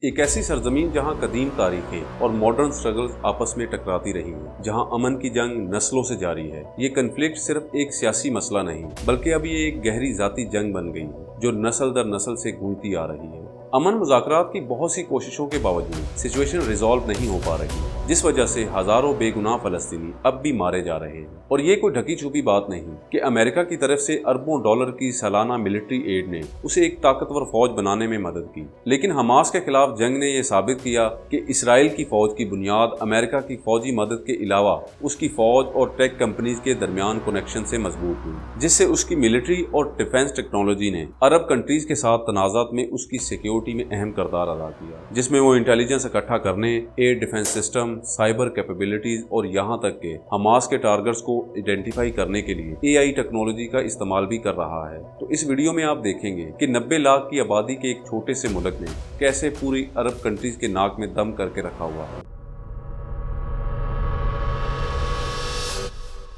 ایک ایسی सरजमीन जहां कदीम तारीखें और मॉडर्न स्ट्रगल्स आपस में टकराती रही हैं, जहां अमन की जंग नस्लों से जारी है। ये कन्फ्लिक्ट सिर्फ एक सियासी मसला नहीं, बल्कि अब ये एक गहरी जाती जंग बन गई है जो नस्ल दर नस्ल से गूंजती आ रही है। अमन मुज़ाकरात की बहुत सी कोशिशों के बावजूद सिचुएशन रिजॉल्व नहीं हो पा रही, जिस वजह से हजारों बेगुनाह फलस्तीनी अब भी मारे जा रहे हैं। और ये कोई ढकी छुपी बात नहीं कि अमेरिका की तरफ से अरबों डॉलर की सालाना मिलिट्री एड ने उसे एक ताकतवर फौज बनाने में मदद की, लेकिन हमास के खिलाफ जंग ने यह साबित किया कि इसराइल की फौज की बुनियाद अमेरिका की फौजी मदद के अलावा उसकी फौज और टेक कंपनीज के दरमियान कनेक्शन से मजबूत हुई, जिससे उसकी मिलिट्री और डिफेंस टेक्नोलॉजी ने अरब कंट्रीज के साथ तनाज़ात में उसकी सिक्योरिटी में अहम किरदार अदा किया, जिसमें वो इंटेलिजेंस इकट्ठा करने, air defence system, cyber capabilities और यहाँ तक के हमास के टारगेट्स को आइडेंटिफाई करने के लिए AI टेक्नोलॉजी का इस्तेमाल भी कर रहा है। तो इस वीडियो में आप देखेंगे कि 90 लाख की आबादी के एक छोटे से मुल्क ने कैसे पूरी अरब कंट्रीज के नाक में दम करके रखा हुआ है।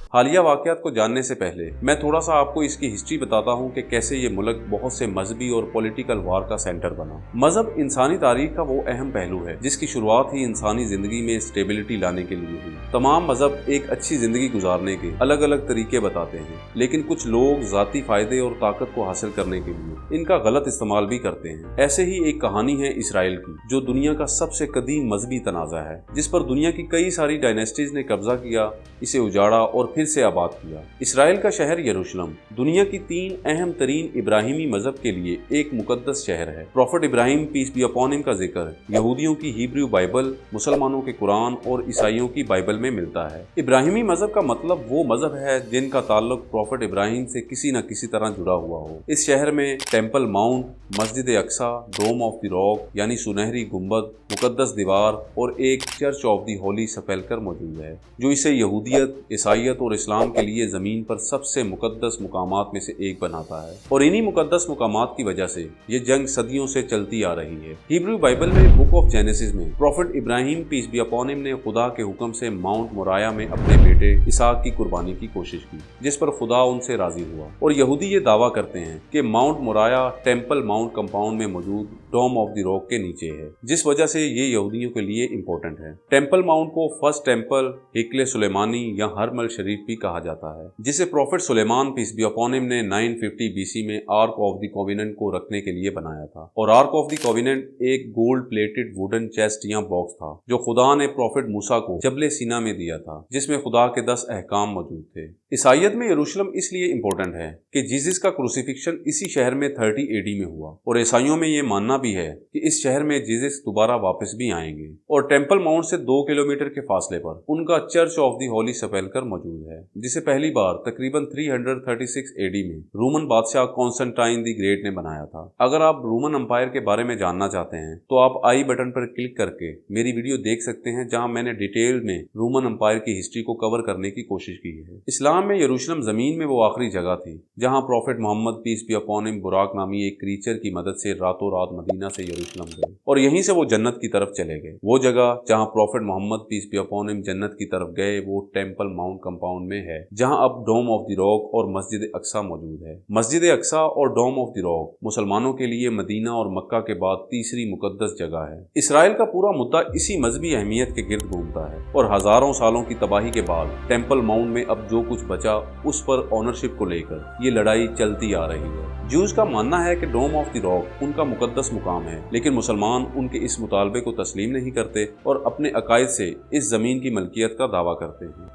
हालिया वाक़यात को जानने से पहले मैं थोड़ा सा आपको इसकी हिस्ट्री बताता हूँ कि कैसे ये मुल्क बहुत से मजहबी और पॉलिटिकल वार का सेंटर बना। मजहब इंसानी तारीख का वो अहम पहलू है जिसकी शुरुआत ही इंसानी जिंदगी में स्टेबिलिटी लाने के लिए हुई। तमाम मजहब एक अच्छी जिंदगी गुजारने के अलग अलग तरीके बताते हैं, लेकिन कुछ लोग ज़ाती फायदे और ताकत को हासिल करने के लिए इनका गलत इस्तेमाल भी करते हैं। ऐसे ही एक कहानी है इसराइल की, जो दुनिया का सबसे कदीम मजहबी तनाज़ा है, जिस पर दुनिया की कई सारी डायनेस्टीज ने कब्जा किया, इसे उजाड़ा और फिर से आबाद किया। इसराइल का शहर यरूशलेम दुनिया की 3 अहम तरीन इब्राहिमी मजहब के लिए एक मुकद्दस शहर है। Prophet Ibrahim peace be upon him का जिक्र यहूदियों की हिब्रू बाइबल, मुसलमानों के कुरान और ईसाइयों की बाइबल में मिलता है। इब्राहिमी मजहब का मतलब वो मजहब है जिनका ताल्लुक प्रॉफिट इब्राहिम से किसी न किसी तरह जुड़ा हुआ हो। इस शहर में टेम्पल माउंट, मस्जिद अक्सा, डोम ऑफ द रॉक यानी सुनहरी गुंबद, मुकद्दस दीवार और एक चर्च ऑफ द होली सेपल्कर मौजूद है, जो इसे यहूदियत, ईसाइयत और इस्लाम के लिए जमीन पर सबसे मुकद्दस मुकामात में से एक बनाता है। और इन्हीं मुकद्दस मुकामात की वजह से ये जंग सदियों से चलती आ रही है। हिब्रू बाइबल में बुक ऑफ जेनेसिस में prophet Ibrahim peace be upon him ने खुदा के हुक्म से माउंट मोराया में अपने बेटे इसहाक की कुर्बानी की कोशिश की, जिस पर खुदा उनसे राजी हुआ। और यहूदी ये दावा करते हैं कि mount Moraya temple mount compound में मौजूद डोम ऑफ द रॉक के नीचे है, जिस वजह से ये यहूदियों के लिए इंपॉर्टेंट है। टेम्पल माउंट को फर्स्ट टेम्पल, हिकले सुलेमानी या हरमल शरीफ भी कहा जाता है, जिसे prophet Sulaiman peace be upon him ने 950 BC में आर्क ऑफ द कोवेनेंट को रखने के लिए बनाया था। और आर्क ऑफ द कोवेनेंट एक गोल्ड प्लेटेड वुडन चेस्ट या बॉक्स था जो खुदा ने प्रॉफिट मूसा को जबले सीना में दिया था, जिसमें खुदा के 10 अहकाम मौजूद थे। ईसाइयत में यरूशलेम इसलिए इंपॉर्टेंट है कि जीसस का क्रूसिफिक्शन इसी शहर में 30 AD में हुआ, और ईसाइयों में ये मानना भी है कि इस शहर में जीसस दोबारा वापस भी आएंगे। और टेम्पल माउंट से 2 किलोमीटर के फासले पर उनका चर्च ऑफ द होली सेपल्कर मौजूद है, जिसे पहली बार तकरीबन 336 AD में रोमन बादशाह कॉन्स्टेंटाइन द ग्रेट ने बनाया था। अगर आप रोमन एम्पायर के बारे में जानना चाहते हैं तो आप आई बटन पर क्लिक करके मेरी वीडियो देख सकते हैं, जहां मैंने डिटेल में रोमन एम्पायर की हिस्ट्री को कवर करने की कोशिश की है। इस्लाम में यरूशलेम जमीन में वो आखिरी जगह थी जहां prophet Muhammad peace be upon him बुराक नामी एक क्रीचर की मदद से रातों रात मदीना से यरूशलेम गए और यहीं से वो जन्नत की तरफ चले गए। वो जगह जहां prophet Muhammad peace be upon him जन्नत की तरफ गए वो टेम्पल माउंट कंपाउंड में है, जहां अब डोम ऑफ द रॉक और मस्जिद अक्सा मौजूद है। मस्जिद अक्सा और डोम ऑफ द रॉक मुसलमानों के लिए मदीना और मक्का के बाद तीसरी मुकद्दस जगह है। इसराइल का पूरा मुद्दा इसी मजहबी अहमियत के गिर्द घूमता है और हजारों सालों की तबाही के बाद टेम्पल माउंट में अब जो कुछ बचा उस पर ऑनरशिप को लेकर ये लड़ाई चलती आ रही है। ज्यूज का मानना है कि डोम ऑफ द रॉक उनका मुकद्दस मुकाम है, लेकिन मुसलमान उनके इस मुतालबे को तस्लीम नहीं करते और अपने अकायद से इस जमीन की मलकियत का दावा करते हैं।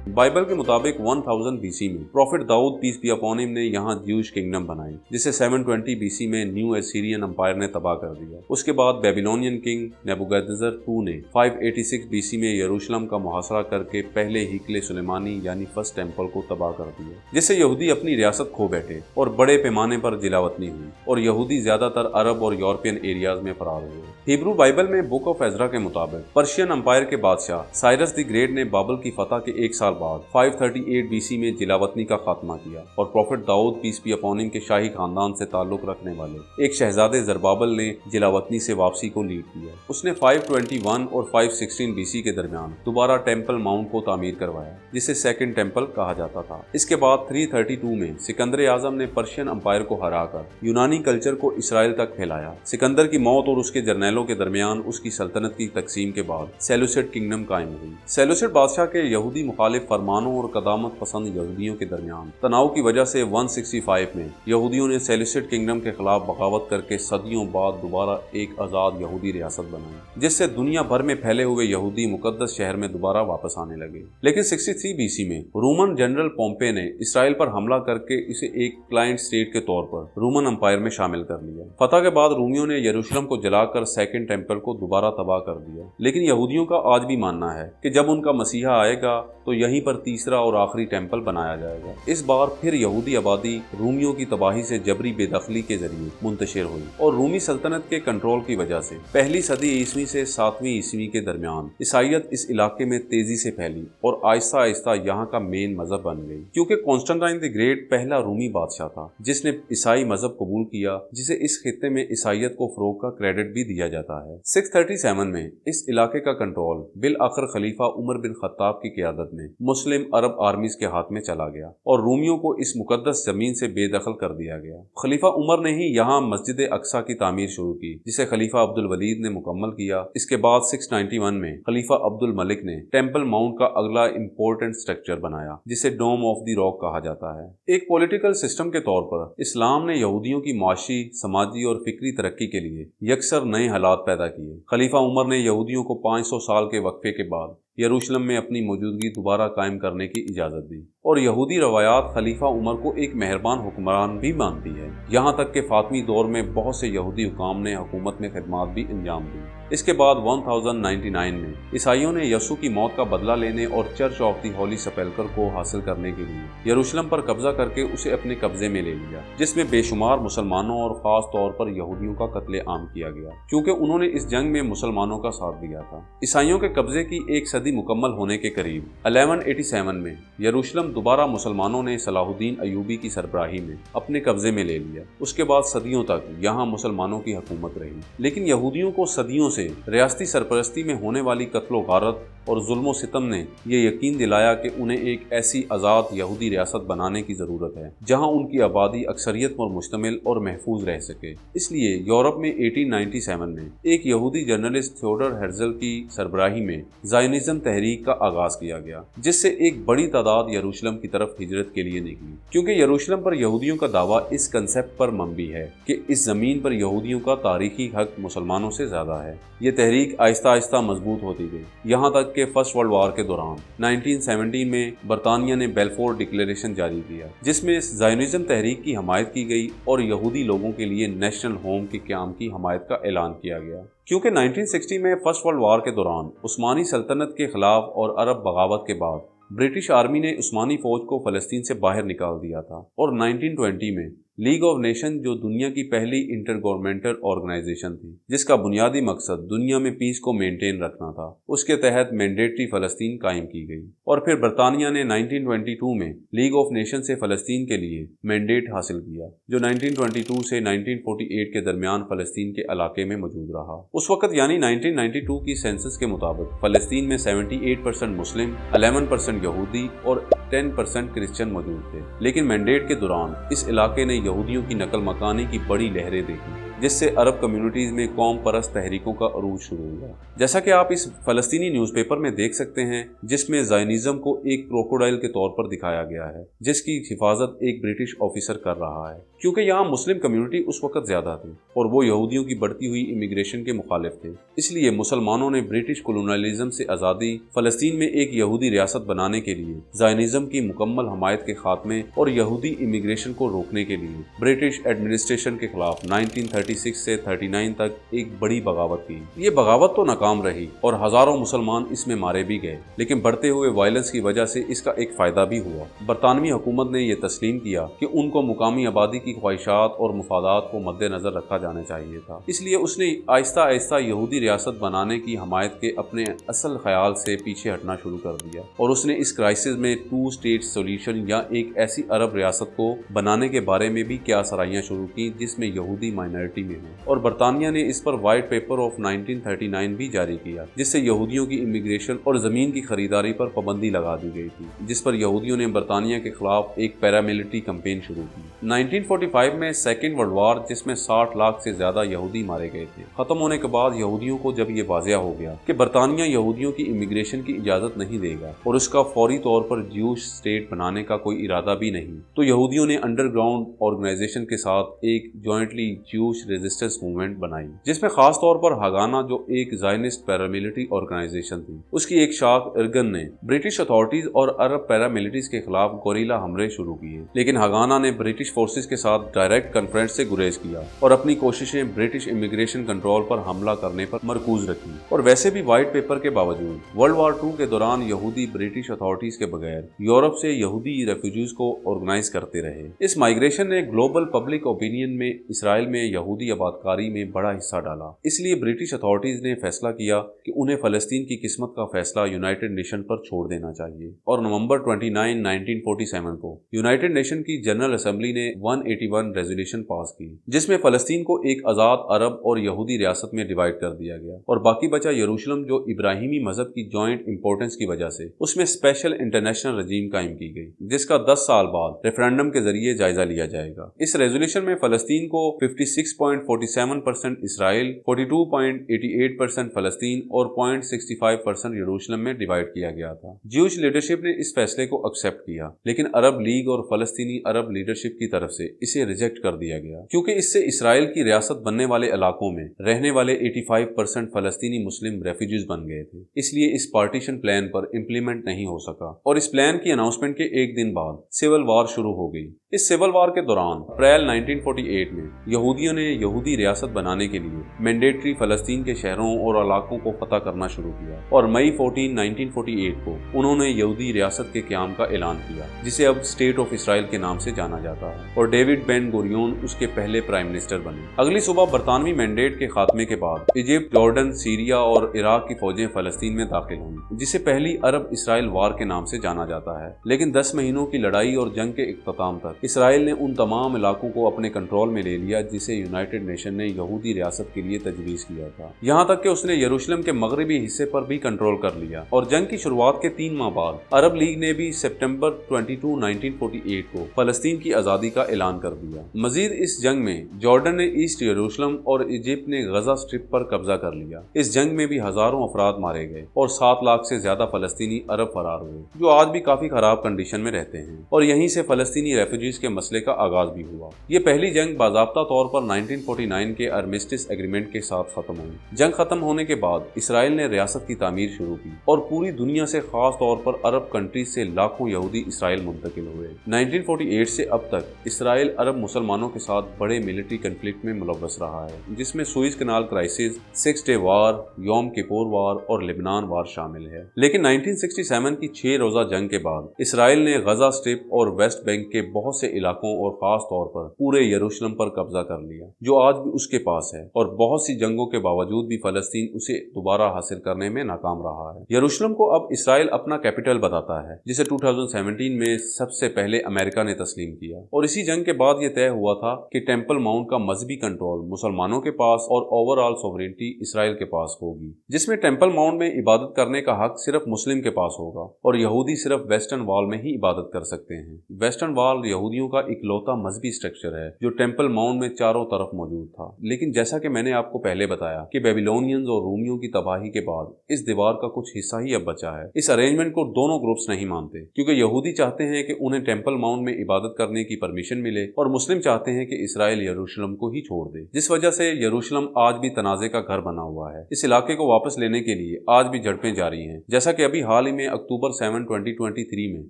बाइबल के मुताबिक 1000 BC में prophet Dawood peace be upon him ने यहाँ ज्यूश किंगडम बनाई, जिसे 720 BC में न्यू एसीरियन एम्पायर ने तबाह कर दिया। उसके बाद बेबीलोनियन किंग नेबुकदनेस्सर II ने 586 BC में यरूशलेम का मुहासरा करके पहले हिकले सुलेमानी यानी फर्स्ट टेम्पल को तबाह कर दिया, जिससे यहूदी अपनी रियासत खो बैठे और बड़े पैमाने पर जिलावतनी हुई और यहूदी ज्यादातर अरब और यूरोपियन एरियाज में फरार हुए। हिब्रू बाइबल में बुक ऑफ एजरा के मुताबिक पर्शियन एम्पायर के बादशाह साइरस द ग्रेट ने बाबल की फतह के 1 साल बाद 538 BC में जिलावतनी का खात्मा किया और prophet Dawood peace be upon him के शाही खानदान से ताल्लुक रखने वाले एक शहजादे जरबाबल ने जिलावतनी से वापसी को लीड किया। उसने 521 और 516 BC के दरमियान दोबारा टेम्पल माउंट को तामीर करवाया, जिसे सेकंड टेम्पल कहा जाता था। इसके बाद 332 में सिकंदर आजम ने पर्शियन अंपायर को हराकर यूनानी कल्चर को इसराइल तक फैलाया। सिकंदर की मौत और उसके जर्नैलों के दरमियान उसकी सल्तनत की तकसीम के बाद सेलूसिड किंगडम कायम हुई। सेलूसिड बादशाह के यहूदी मुखालिफ फरमानों और कदामत पसंद यहूदियों के दरमियान तनाव की वजह से 165 में यहूदियों ने सेलूसिड किंगडम के खिलाफ बगावत करके सदियों बाद दोबारा एक आज़ाद यहूदी रियासत बनाई, जिससे दुनिया भर में फैले हुए यहूदी मुकद्दस शहर में दोबारा वापस आने लगे। लेकिन 63 BC में रोमन जनरल पोम्पे ने इसराइल पर हमला करके इसे एक क्लाइंट स्टेट के तौर पर रोमन अंपायर में शामिल कर लिया। फतह के बाद रोमियों ने यरूशलेम को जलाकर सेकंड टेम्पल को दोबारा तबाह कर दिया। लेकिन यहूदियों का आज भी मानना है कि जब उनका मसीहा आएगा तो यहीं पर तीसरा और आखिरी टेम्पल बनाया जाएगा। इस बार फिर यहूदी आबादी रोमियों की तबाही से जबरी बेदखली के जरिए मुंतशिर हुई और रूमी सल्तनत के कंट्रोल की वजह से पहली सदी ईस्वी से 7वीं ईस्वी के दरमियान ईसाईयत इस इलाके में तेजी से फैली और आहिस्ता आहिस्ता यहाँ का मेन मजहब बन गई। क्योंकि कॉन्स्टेंटाइन द ग्रेट पहला रूमी बादशाह था जिसने ईसाई मजहब कबूल किया, जिसे इस खित्ते में ईसाईयत को फरोग का क्रेडिट भी दिया जाता है। 637 में इस इलाके का कंट्रोल बिल आखिर खलीफा उमर बिन खत्ताब की क़यादत में मुस्लिम अरब आर्मीज के हाथ में चला गया और रोमियों को इस मुकद्दस जमीन से बेदखल कर दिया गया। खलीफा उमर ने ही यहाँ मस्जिद अक्सा की तामीर शुरू की, जिसे खलीफा अब्दुल वलीद ने मुकम्मल किया। इसके बाद 691 में खलीफा अब्दुल मलिक ने टेम्पल माउंट का अगला इम्पोर्टेंट स्ट्रक्चर बनाया, जिसे डोम ऑफ द रॉक कहा जाता है। एक पॉलिटिकल सिस्टम के तौर पर इस्लाम ने यहूदियों की माशी, समाजी और फिक्री तरक्की के लिए यकसर नए हालात पैदा किए। खलीफा उमर ने यहूदियों को 500 साल के वक्फे के बाद यरूशलेम में अपनी मौजूदगी दोबारा कायम करने की इजाज़त दी और यहूदी रवायात खलीफा उमर को एक मेहरबान हुक्मरान भी मानती है। यहाँ तक कि फातमी दौर में बहुत से यहूदी हुकाम ने हुकूमत में खिदमात भी अंजाम दी। इसके बाद 1099 में ईसाइयों ने यसू की मौत का बदला लेने और चर्च ऑफ द होली सेपल्कर को हासिल करने के लिए यरूशलेम पर कब्जा करके उसे अपने कब्जे में ले लिया, जिसमें बेशुमार मुसलमानों और ख़ास तौर पर यहूदियों का कत्ले आम किया गया, क्योंकि उन्होंने इस जंग में मुसलमानों का साथ दिया था। ईसाइयों के कब्जे की एक सदी मुकम्मल होने के करीब 1187 में यरूशलेम दोबारा मुसलमानों ने सलाहुद्दीन अयूबी की सरबराही में अपने कब्जे में ले लिया। उसके बाद सदियों तक यहाँ मुसलमानों की हुकूमत रही, लेकिन यहूदियों को सदियों से रियासती सरपरस्ती में होने वाली कत्लो गारत और जुल्म सितम ने यह यकीन दिलाया कि उन्हें एक ऐसी आज़ाद यहूदी रियासत बनाने की ज़रूरत है जहाँ उनकी आबादी अक्सरियत पर मुश्तमिल और महफूज रह सके। इसलिए यूरोप में 1897 में एक यहूदी जर्नलिस्ट थियोडर हेर्जल की सरबराही में ज़ायनिज़्म तहरीक का आगाज किया गया, जिससे एक बड़ी तादाद यरूशलेम की तरफ हिजरत के लिए निकली। क्योंकि यरूशलेम पर यहूदियों का दावा इस कंसेप्ट पर मबनी है कि इस ज़मीन पर यहूदियों का तारीखी हक मुसलमानों से ज़्यादा है। ये तहरीक आहिस्ता आहिस्ता मजबूत होती गई, यहाँ तक कि फर्स्ट वर्ल्ड वार के दौरान 1970 में बरतानिया ने बेल्फोर डिक्लेरेशन जारी किया, जिसमें ज़ायनिज़्म तहरीक की हमायत की गई और यहूदी लोगों के लिए नेशनल होम के क़याम की हमायत का ऐलान किया गया। क्योंकि 1960 में फर्स्ट वर्ल्ड वार के दौरान उस्मानी सल्तनत के खिलाफ और अरब बगावत के बाद ब्रिटिश आर्मी ने उस्मानी फौज को फ़लस्तीन से बाहर निकाल दिया था और 1920 में लीग ऑफ नेशन, जो दुनिया की पहली इंटर गवर्नमेंटल ऑर्गेनाइजेशन थी जिसका बुनियादी मकसद दुनिया में पीस को मेंटेन रखना था, उसके तहत मैंडेटरी फ़लस्तीन कायम की गई। और फिर बरतानिया ने 1922 में लीग ऑफ नेशन से फ़लस्तीन के लिए मैंडेट हासिल किया, जो 1922 से 1948 के दरमियान फ़लस्तीन के इलाके में मौजूद रहा। उस वक्त यानी 1992 की सेंसस के मुताबिक फ़लस्तीन में 78% मुस्लिम, 11% यहूदी और 10% क्रिश्चियन मौजूद थे। लेकिन मैंडेट के दौरान इस इलाके ने यहूदियों की नकल मकानी की बड़ी लहरें देखी, जिससे अरब कम्युनिटीज़ में कौम परस्त तहरीकों का अरूज शुरू हुआ। जैसा कि आप इस फ़लस्तीनी न्यूज़पेपर में देख सकते हैं, जिसमें ज़ायनिज़्म को एक क्रोकोडाइल के तौर पर दिखाया गया है, जिसकी हिफाजत एक ब्रिटिश ऑफिसर कर रहा है। क्योंकि यहाँ मुस्लिम कम्युनिटी उस वक्त ज़्यादा थी और वो यहूदियों की बढ़ती हुई इमिग्रेशन के मुखालिफ थे, इसलिए मुसलमानों ने ब्रिटिश कोलोनियलिज्म से आज़ादी, फ़लस्तीन में एक यहूदी रियासत बनाने के लिए, ज़ायनिज़्म की मुकम्मल हमायत के खात्मे और यहूदी इमिग्रेशन को रोकने के लिए ब्रिटिश एडमिनिस्ट्रेशन के खिलाफ 1936 से 39 तक एक बड़ी बगावत की। ये बगावत तो नाकाम रही और हजारों मुसलमान इसमें मारे भी गए, लेकिन बढ़ते हुए वायलेंस की वजह से इसका एक फायदा भी हुआ। बरतानवी हुकूमत ने यह तस्लीम किया कि उनको मुकामी आबादी की ख्वाहिशात और मफादात को मद्देनजर रखा जाना चाहिए था। इसलिए उसने आहिस्ता आहिस्ता यहूदी रियासत बनाने की हमायत के अपने असल ख्याल से पीछे हटना शुरू कर दिया और उसने इस क्राइसिस में 2 स्टेट सोल्यूशन या एक ऐसी अरब रियासत को बनाने के बारे में भी क्या सराहियां शुरू की जिसमें यहूदी माइनॉरिटी में हो। और बरतानिया ने इस पर वाइट पेपर ऑफ 1939 भी जारी किया, जिससे यहूदियों की इमिग्रेशन और जमीन की खरीदारी पर पाबंदी लगा दी गई थी, जिस पर यहूदियों ने बरतानिया के खिलाफ एक पैरामिलिट्री कैंपेन शुरू की। 1945 में सेकेंड वर्ल्ड वार, जिसमें 60 लाख से ज्यादा यहूदी मारे गए थे, खत्म होने के बाद यहूदियों को जब ये वाज़ेह हो गया कि बरतानिया यहूदियों की इमिग्रेशन की इजाजत नहीं देगा और उसका फौरी तौर पर ज्यूश स्टेट बनाने का कोई इरादा भी नहीं, तो यहूदियों ने अंडरग्राउंड ऑर्गेनाइजेशन के साथ एक जॉइंटली ज्यूश रेजिस्टेंस मूवमेंट बनाई, जिसमें खास तौर पर हागाना, जो एक ज़ायनिस्ट पैरामिलिट्री ऑर्गेनाइजेशन थी, उसकी एक शाख इरगन ने ब्रिटिश अथॉरिटीज और अरब पैरामिलिट्रीज के खिलाफ गोरिल्ला हमले शुरू किए। लेकिन हागाना ने ब्रिटिश फोर्सेस के साथ डायरेक्ट कॉन्फ्रेंस से गुरेज किया और अपनी कोशिशें ब्रिटिश इमिग्रेशन कंट्रोल पर हमला करने पर मरकूज रखी। और वैसे भी व्हाइट पेपर के बावजूद वर्ल्ड वार 2 के दौरान यहूदी ब्रिटिश अथॉरिटीज के बगैर यूरोप से यहूदी रेफ्यूजीज को ऑर्गेनाइज करते रहे। इस माइग्रेशन ने ग्लोबल पब्लिक ओपिनियन में इसराइल में यहूदी आबादकारी में बड़ा हिस्सा डाला। इसलिए ब्रिटिश अथॉरिटीज ने फैसला किया कि उन्हें फलस्तीन की किस्मत का फैसला यूनाइटेड नेशन पर छोड़ देना चाहिए। और नवंबर 29, 1947 को यूनाइटेड नेशन की जनरल असेंबली ने 181 रेजोल्यूशन पास की, जिसमें फलस्तीन को एक आजाद अरब और यहूदी रियासत में डिवाइड कर दिया गया और बाकी बचा यरूशलेम, जो इब्राहिमी मजहब की जॉइंट इंपॉर्टेंस की वजह से उसमें स्पेशल इंटरनेशनल रजीम कायम की गई, जिसका 10 साल बाद रेफरेंडम के जरिए जायजा लिया जाएगा। इस रेजोल्यूशन में फलस्तीन को 56.47% इसराइल, 42.88% फलस्तीन और 0.65% यरूशलेम में डिवाइड किया गया था। ज्यूश लीडरशिप ने इस फैसले को एक्सेप्ट किया, लेकिन अरब लीग और फलस्तीनी अरब लीडरशिप की तरफ से इसे रिजेक्ट कर दिया गया, क्योंकि इससे इसराइल की रियासत बनने वाले इलाकों में रहने वाले 85% फलस्तीनी मुस्लिम रेफ्यूजीज बन गए थे। इसलिए इस पार्टीशन प्लान पर इम्प्लीमेंट नहीं हो सका और इस प्लान की अनाउंसमेंट के एक दिन बाद सिविल वार शुरू हो गई। इस सिविल वार के दौरान अप्रैल 1948 में यहूदियों ने यहूदी रियासत बनाने के लिए मैंडेटरी फलस्तीन के शहरों और इलाकों को फतह करना शुरू किया और मई 14, 1948 को उन्होंने यहूदी रियासत के क़याम का ऐलान किया, जिसे अब स्टेट ऑफ इसराइल के नाम से जाना जाता है, और डेविड बेन गुरियोन उसके पहले प्राइम मिनिस्टर बने। अगली सुबह बरतानवी मैंडेट के खात्मे के बाद इजिप्ट, जॉर्डन, सीरिया और इराक की फौजें फलस्तीन में दाखिल हुई, जिसे पहली अरब इसराइल वार के नाम से जाना जाता है। लेकिन 10 महीनों की लड़ाई और जंग के इख्तिताम तक इसराइल ने उन तमाम इलाकों को अपने कंट्रोल में ले लिया जिसे यूनाइटेड नेशन ने यहूदी रियासत के लिए तजवीज़ किया था। यहाँ तक कि उसने यरूशलेम के मगरबी हिस्से पर भी कंट्रोल कर लिया। और जंग की शुरुआत के 3 माह बाद अरब लीग ने भी सितंबर 22, 1948 को फलस्तीन की आज़ादी का ऐलान कर दिया। मजीद इस जंग में जॉर्डन ने ईस्ट यरूशलेम और इजिप्ट ने गजा स्ट्रिप पर कब्जा कर लिया। इस जंग में भी हजारों अफराद मारे गए और 7 लाख से ज्यादा फलस्तीनी अरब फरार हुए, जो आज भी काफी खराब कंडीशन में रहते हैं। और यहीं से फलस्तीनी रेफ्यूजीज के मसले का आगाज भी हुआ। ये पहली जंग बाज़ाब्ता तौर पर 1949 के आर्मिस्टिस एग्रीमेंट के साथ खत्म हुई। जंग खत्म होने के बाद इसराइल ने रियासत की तामीर शुरू की और पूरी दुनिया से, खास तौर पर अरब कंट्रीज से लाखों यहूदी इसराइल मुंतकिल हुए। 1948 से अब तक इसराइल अरब मुसलमानों के साथ बड़े मिलिट्री कन्फ्लिक्ट में मुलव्वस रहा है, जिसमें सुइज कनाल क्राइसिस, 6 डे वार, योम किपुर वार और लेबनान वार शामिल है। लेकिन 1967 की 6 रोजा जंग के बाद इसराइल ने गजा स्ट्रिप और वेस्ट बैंक के बहुत से इलाकों और खास तौर पर पूरे यरूशलेम पर कब्जा कर लिया, जो आज भी उसके पास है। और बहुत सी जंगों के बावजूद भी फलस्तीन उसे दोबारा हासिल करने में नाकाम रहा है। यरूशलेम को अब इसराइल अपना कैपिटल बताता है, जिसे 2017 में सबसे पहले अमेरिका ने तस्लीम किया। और इसी जंग के बाद यह तय हुआ था कि टेम्पल माउंट का मजहबी कंट्रोल मुसलमानों के पास और ओवरऑल सोवरेनिटी इसराइल के पास होगी, जिसमें टेम्पल माउंट में इबादत करने का हक सिर्फ मुस्लिम के पास होगा और यहूदी सिर्फ वेस्टर्न वॉल में ही इबादत कर सकते हैं। वेस्टर्न वॉल यहूदियों का इकलौता मजहबी स्ट्रक्चर है जो टेम्पल माउंट में चारों तरफ मौजूद था। लेकिन जैसा कि मैंने आपको पहले बताया कि बेबीलोनियंस और रूमियों की तबाही के बाद इस दीवार का कुछ हिस्सा ही अब बचा है। इस अरेंजमेंट को दोनों ग्रुप्स नहीं मानते, क्योंकि यहूदी चाहते हैं कि उन्हें टेम्पल माउंट में इबादत करने की परमिशन मिले और मुस्लिम चाहते हैं कि इसराइल यरूशलेम को ही छोड़ दे, जिस वजह से यरूशलेम आज भी तनाज़े का घर बना हुआ है। इस इलाके को वापस लेने के लिए आज भी झड़पें जारी हैं। जैसा कि अभी हाल ही में अक्टूबर 7, 2023 में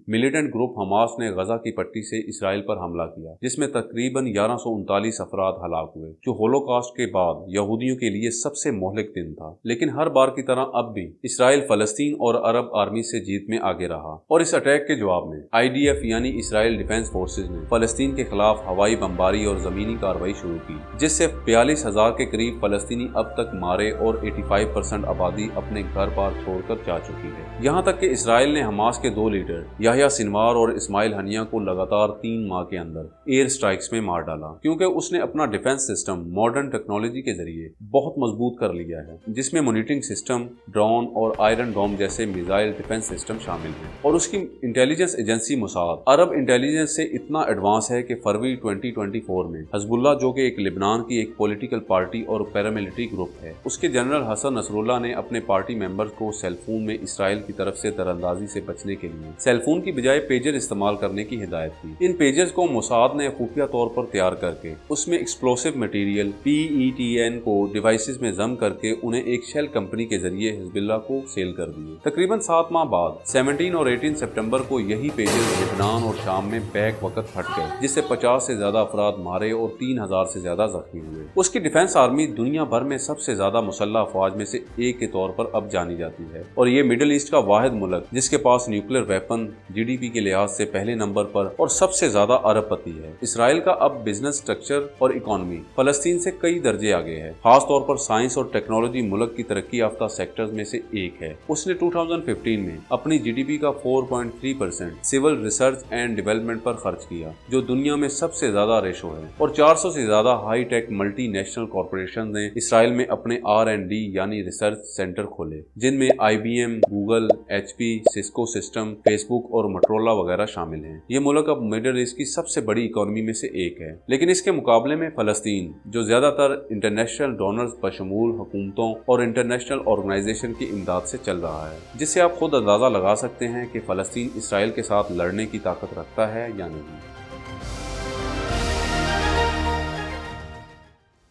मिलिटेंट ग्रुप हमास ने गजा की पट्टी से इसराइल पर हमला किया, जिसमें तकरीबन 1139 अफराद हलाक हुए, जो होलोकॉस्ट के बाद यहूदियों के लिए सबसे मोहलिक दिन था। लेकिन हर बार की तरह अब भी इसराइल फलस्तीन और अरब आर्मी से जीत में आगे रहा, और इस अटैक के जवाब में IDF यानी इसराइल डिफेंस फोर्सेज ने फलस्तीन के खिलाफ हवाई बमबारी और जमीनी कार्रवाई शुरू की, जिससे 42,000 के करीब फलस्तीनी अब तक मारे और 85% आबादी अपने घर बार छोड़कर जा चुकी है। यहाँ तक कि इसराइल ने हमास के 2 लीडर याह्या सिनवार और इस्माइल हनिया को लगातार 3 माह के अंदर एयर स्ट्राइक्स में मार डाला, क्योंकि उसने अपना डिफेंस सिस्टम मॉडर्न टेक्नोलॉजी के जरिए बहुत मजबूत कर लिया है, जिसमें मॉनिटरिंग सिस्टम, ड्रोन और आयरन डोम जैसे मिसाइल डिफेंस सिस्टम शामिल हैं। और उसकी इंटेलिजेंस एजेंसी मोसाद अरब इंटेलिजेंस से इतना एडवांस है कि फरवरी 2024 में हिजबुल्लाह, जो कि एक लेबनान की एक पॉलिटिकल पार्टी और पैरामिलिट्री ग्रुप है, उसके जनरल हसन नसरुल्लाह ने अपने पार्टी मेंबर्स को सेलफोन में इसराइल की तरफ से दरअंदाजी से बचने के लिए सेलफोन की बजाय पेजर इस्तेमाल करने की हिदायत की। इन पेजर्स को मोसाद ने खुफिया तौर पर तैयार करके उसमें एक्सप्लोसिव मटेरियल PETN को डिवाइसेस में जम करके उन्हें एक शेल कंपनी के जरिए हिजबुल्लाह को सेल कर दिए। तकरीबन 7 माह बाद 17 और 18 सितंबर को यही पेजर्स लेबनान और शाम में बैक वक्त फट गए, जिससे 50 से ज्यादा अफराद मारे और 3000 से ज्यादा जख्मी हुए। उसकी डिफेंस आर्मी दुनिया भर में सबसे ज्यादा मुसल्लह अफवाज में से एक के तौर पर अब जानी जाती है, और ये मिडिल ईस्ट का वाहिद मुल्क जिसके पास न्यूक्लियर वेपन GDP के लिहाज से पहले नंबर पर और सबसे ज्यादा अरबपति है। इसराइल का अब बिजनेस स्ट्रक्चर और इकोनॉमी फलस्तीन से कई दर्जे आगे है, खास तौर पर साइंस और टेक्नोलॉजी मुल्क की तरक्की याफ्ता सेक्टर्स में से एक है। उसने 2015 में अपनी GDP का 4.3% सिविल रिसर्च एंड डेवलपमेंट पर खर्च किया, जो दुनिया में सबसे ज्यादा रेशो है, और 400 से ज्यादा high tech multi national corporation ने इसराइल में अपने R&D यानी रिसर्च सेंटर खोले, जिनमें IBM, Google, HP, Cisco system, Facebook और मोटरोला वगैरह शामिल हैं। ये मुल्क अब मिडिल ईस्ट की सबसे बड़ी इकोनॉमी में से एक है। लेकिन इसके मुकाबले में फलस्तीन, जो ज्यादातर इंटरनेशनल डोनर्स बशमूल हुकूमतों और इंटरनेशनल ऑर्गेनाइजेशन की इमदाद से चल रहा है, जिससे आप खुद अंदाजा लगा सकते हैं कि फलस्तीन इसराइल के साथ लड़ने की ताकत रखता है या नहीं।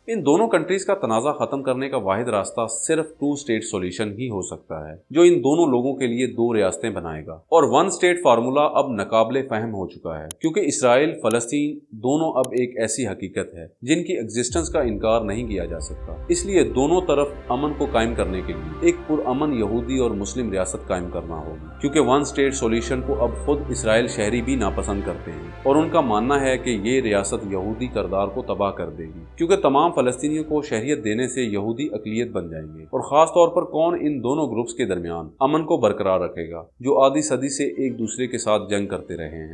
इन दोनों कंट्रीज का तनाज़ा खत्म करने का वाहिद रास्ता सिर्फ 2 स्टेट सॉल्यूशन ही हो सकता है, जो इन दोनों लोगों के लिए 2 रियासतें बनाएगा। और 1 स्टेट फार्मूला अब नाकाबिले फहम हो चुका है, क्योंकि इसराइल फलस्तीन दोनों अब एक ऐसी हकीकत है जिनकी एग्जिस्टेंस का इनकार नहीं किया जा सकता। इसलिए दोनों तरफ अमन को कायम करने के लिए एक पुरअमन यहूदी और मुस्लिम रियासत कायम करना होगी, क्योंकि 1 स्टेट सॉल्यूशन को अब खुद इसराइल शहरी भी नापसंद करते हैं, और उनका मानना है कि ये रियासत यहूदी किरदार को तबाह कर देगी, क्योंकि तमाम फलस्तीनियों को शहरियत देने से यहूदी अकलियत बन जाएंगे। और खास तौर पर कौन इन दोनों ग्रुप्स के दरमियान अमन को बरकरार रखेगा, जो आधी सदी से एक दूसरे के साथ जंग करते रहे हैं।